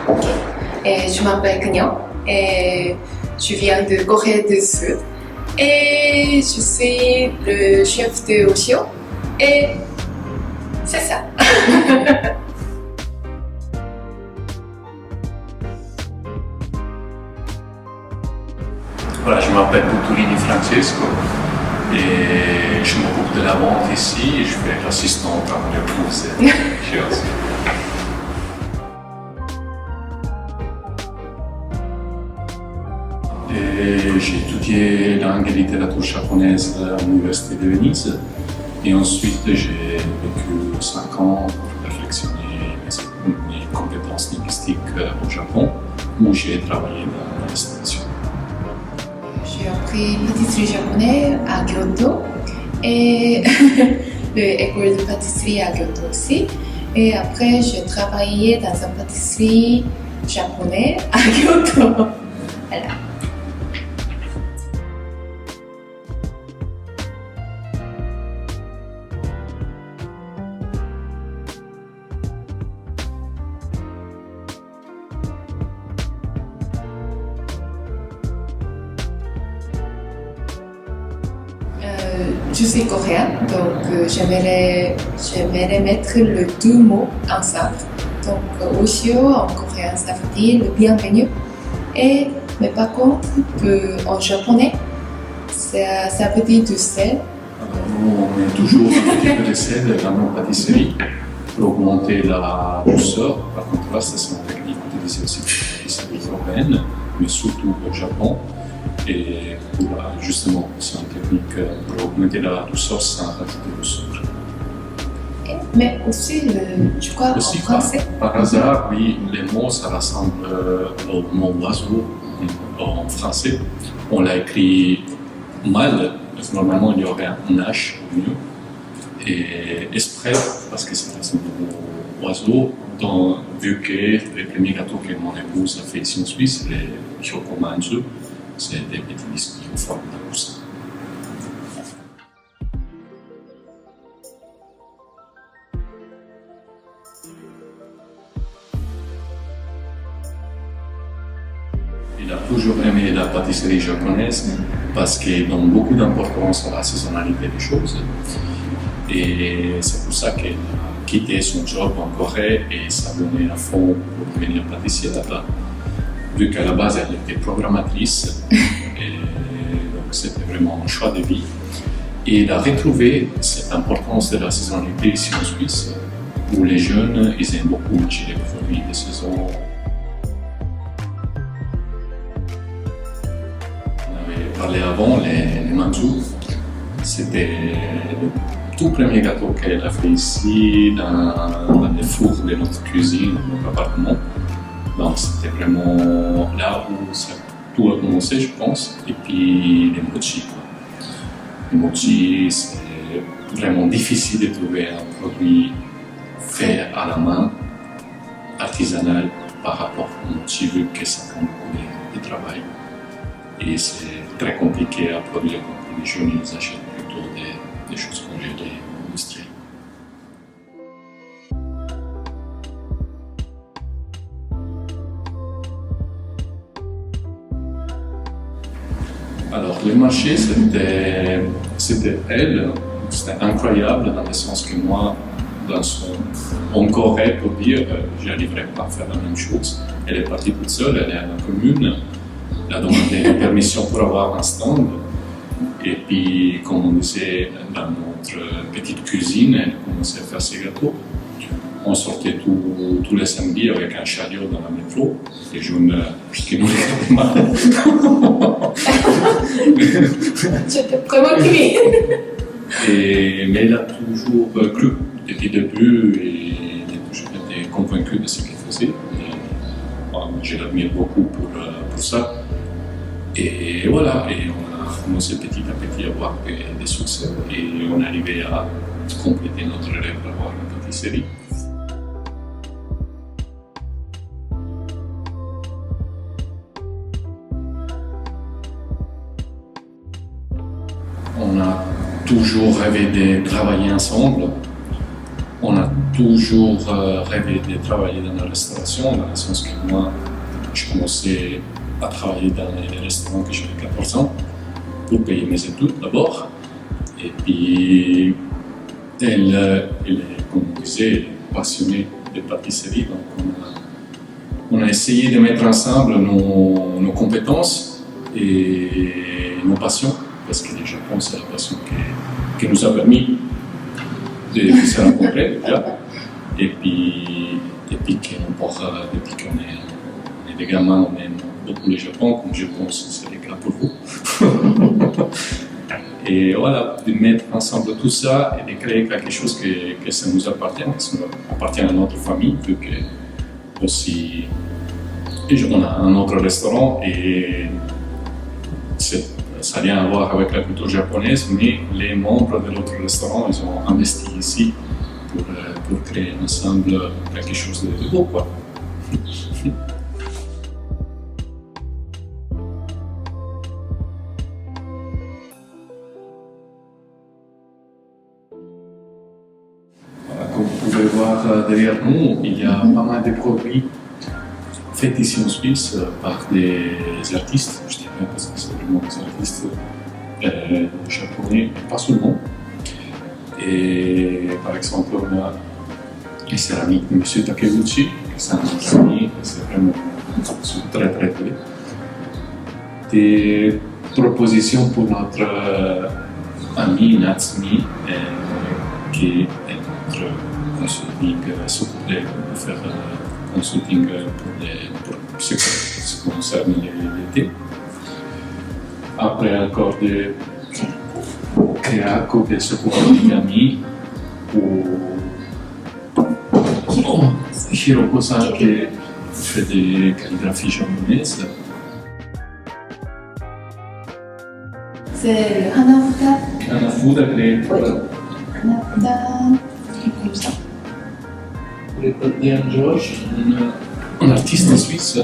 Ok. Et je m'appelle Kenyon et je viens de Corée du Sud. Et je suis le chef de Oshio. Et c'est ça. Voilà, je m'appelle Butturini Francesco et je m'occupe de la vente ici et je fais l'assistant en tant que français. J'ai étudié langue et littérature japonaise à l'Université de Venise et ensuite j'ai vécu 5 ans pour perfectionner mes compétences linguistiques au Japon où j'ai travaillé dans la restauration. J'ai appris pâtisserie japonaise à Kyoto et l'école de pâtisserie à Kyoto aussi. Et après, j'ai travaillé dans une pâtisserie japonaise à Kyoto. Voilà. Je suis coréenne, donc j'aimerais mettre les deux mots ensemble. Donc Oshio en coréen ça veut dire le bienvenu. Mais par contre, en japonais, ça veut dire du sel. Nous, on met toujours un petit peu de sel dans nos pâtisseries pour augmenter la douceur. Par contraste, c'est une technique utilisée aussi pour les pâtisseries européennes, mais surtout au Japon. Et justement, c'est une technique pour augmenter la douceur sans rajouter de sucre. Mais aussi, tu crois en français? Par hasard, oui, les mots, ça ressemble au mot oiseau en français. On l'a écrit mal, parce que normalement il y aurait un H au milieu. Et exprès, parce que c'est ressemble au mot oiseau, vu que les premiers gâteaux que mon épouse a fait ici en Suisse, les chocomanju, c'est des petits biscuits en forme de coussin. Il a toujours aimé la pâtisserie japonaise parce qu'elle donne beaucoup d'importance à la saisonnalité des choses. Et c'est pour ça qu'elle a quitté son job en Corée et s'abonné à fond pour devenir pâtissière là-bas. Vu qu'à la base elle était programmatrice, et donc c'était vraiment un choix de vie. Et il a retrouvé cette importance de la saisonnalité ici en Suisse, où les jeunes ils aiment beaucoup manger les produits de saison. On avait parlé avant, les manju, c'était le tout premier gâteau qu'elle a fait ici dans les fours de notre cuisine, de notre appartement. Donc c'était vraiment là où tout a commencé, je pense. Et puis les mochi. Les mochi, c'est vraiment difficile de trouver un produit fait à la main, artisanal, par rapport au mochi, vu que ça prend beaucoup de travail. Et c'est très compliqué à produire. Donc les jeunes ils achètent plutôt des choses congelées industrielles. Alors, le marché, c'était elle, c'était incroyable dans le sens que moi, en Corée, pour dire, je n'arriverais pas à faire la même chose. Elle est partie toute seule, elle est à la commune, elle a demandé une permission pour avoir un stand. Et puis, comme on disait, dans notre petite cuisine, elle commençait à faire ses gâteaux. On sortait tous les samedis avec un chariot dans la métro, les jeunes qui nous regardaient mal. J'étais vraiment timide. Mais elle a toujours cru depuis le début et elle a toujours été convaincue de ce qu'elle faisait. Je l'admire beaucoup pour ça. Et voilà, et on a commencé petit à petit à avoir des succès et on est arrivé à compléter notre rêve d'avoir une pâtisserie. On a toujours rêvé de travailler ensemble. On a toujours rêvé de travailler dans la restauration, dans le sens que moi, je commençais à travailler dans les restaurants quand j'avais 14 ans, pour payer mes études d'abord. Et puis, elle est, comme on disait, passionnée de pâtisserie, donc on a essayé de mettre ensemble nos compétences et nos passions, parce que le Japon, c'est la passion qui nous a permis de se rencontrer déjà. Et puis depuis qu'on est des gamins, on aime beaucoup le Japon, comme je pense que c'est le cas pour vous. Et voilà, de mettre ensemble tout ça et de créer quelque chose que ça nous appartient, que ça appartient à notre famille, vu que aussi on a un autre restaurant et ça n'a rien à voir avec la culture japonaise, mais les membres de l'autre restaurant, ils ont investi ici pour créer ensemble quelque chose de beau, quoi. Voilà, comme vous pouvez voir derrière nous, il y a pas mal de produits faits ici en Suisse par des artistes, je dirais, parce que c'est vraiment des artistes japonais, mais pas seulement. Et par exemple, on a les céramiques de M. Takeuchi, qui c'est un ami, c'est vraiment très très joli. Des propositions pour notre ami Natsumi, qui est notre consulting, s'occupe de faire consulting pour ce qui concerne l'été. Après encore de Kreako qui s'occupe d'origami, ou Hiroko-san qui fait des calligraphies japonaises. C'est le Hanafuda. Hanafuda créé pour Hanafuda, comme ça. Diane George, un artiste suisse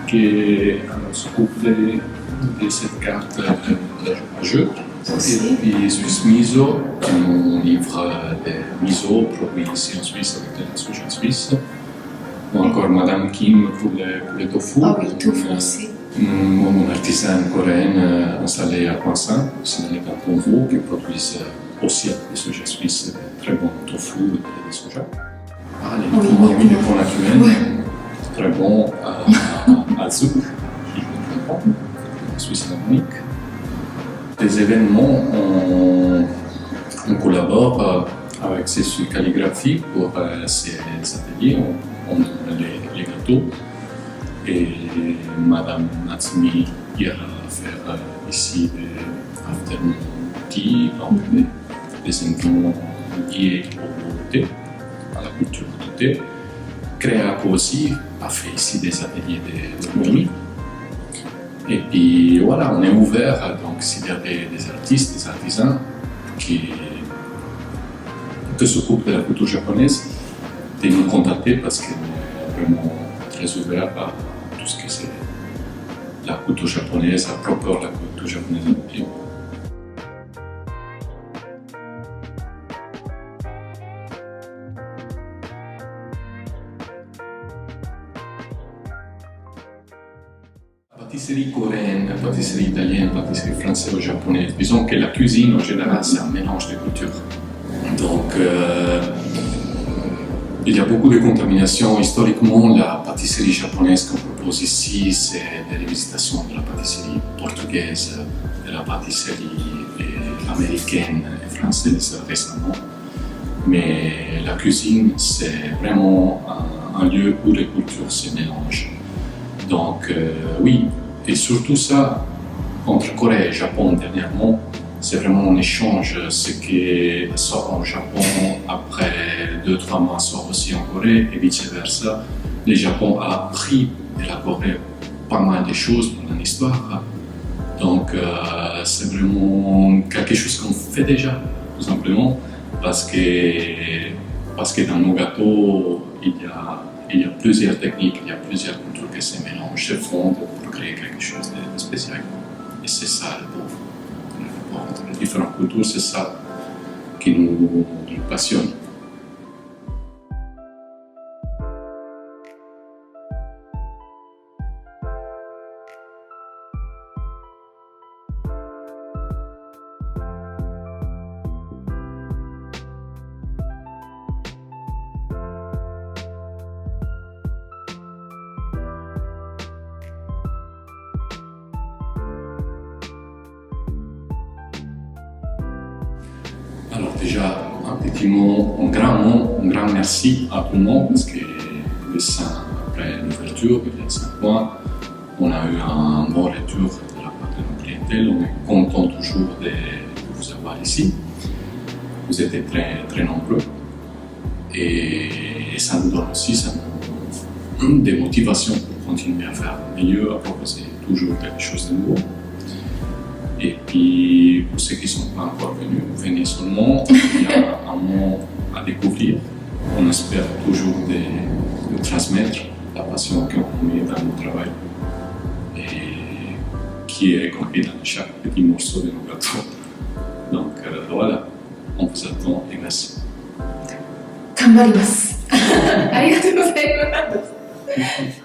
qui s'occupe de cette carte à jeu. Et puis Swiss Miso, on livre des miso produits ici en Suisse avec de la soja suisse. Ou encore Madame Kim pour le tofu. Ah oui, tofu aussi. Mon artisane coréenne installée à Poisson, c'est dans les cantons Vaud, qui produisent aussi avec des soja suisses de très bons tofu et des soja. Ah, les produits de pont naturel, très bons à Zug, si je ne me trompe pas, en Suisse harmonique. Des événements, on collabore avec ces calligraphies pour ces ateliers, on donne les gâteaux. Et Madame Natsumi ira faire ici des afternoon tea, donc des événements liés au thé, à la culture du thé. Kreako aussi a fait ici des ateliers de nuit. Et puis voilà, on est ouvert, donc s'il y a des artistes, des artisans qui s'occupent de la culture japonaise, de nous contacter parce qu'on est vraiment très ouvert à tout ce que c'est la culture japonaise, à propre la culture japonaise en Tokyo. Pâtisserie coréenne, pâtisserie italienne, pâtisserie française ou japonaise. Disons que la cuisine en général c'est un mélange de cultures. Donc il y a beaucoup de contamination. Historiquement, la pâtisserie japonaise qu'on propose ici, c'est des revisitations de la pâtisserie portugaise, de la pâtisserie américaine et française récemment. Mais la cuisine, c'est vraiment un lieu où les cultures se mélangent. Donc oui, et surtout ça, entre Corée et Japon dernièrement, c'est vraiment un échange. Ce qui sort en Japon, après 2-3 mois, sort aussi en Corée et vice-versa. Le Japon a appris de la Corée pas mal de choses dans l'histoire. Donc c'est vraiment quelque chose qu'on fait déjà, tout simplement, parce que dans nos gâteaux, il y a plusieurs techniques, il y a plusieurs cultures qui se mélangent, se fondent pour créer quelque chose de spécial. Et c'est ça le beau. Entre les différentes cultures, c'est ça qui nous passionne. déjà, un grand merci à tout le monde parce que après l'ouverture, il y a 5 mois, on a eu un bon retour de la part de nos clientèles. On est content toujours de vous avoir ici. Vous êtes très nombreux et ça nous donne aussi des motivations pour continuer à faire mieux, à proposer toujours quelque chose de nouveau. Et puis, pour ceux qui ne sont pas encore venus, venez seulement. Il y a un monde à découvrir. On espère toujours de transmettre la passion qu'on met dans notre travail et qui est compris dans chaque petit morceau de nos gâteaux. Donc voilà, on vous attend et merci. 頑張ります。ありがとうございます。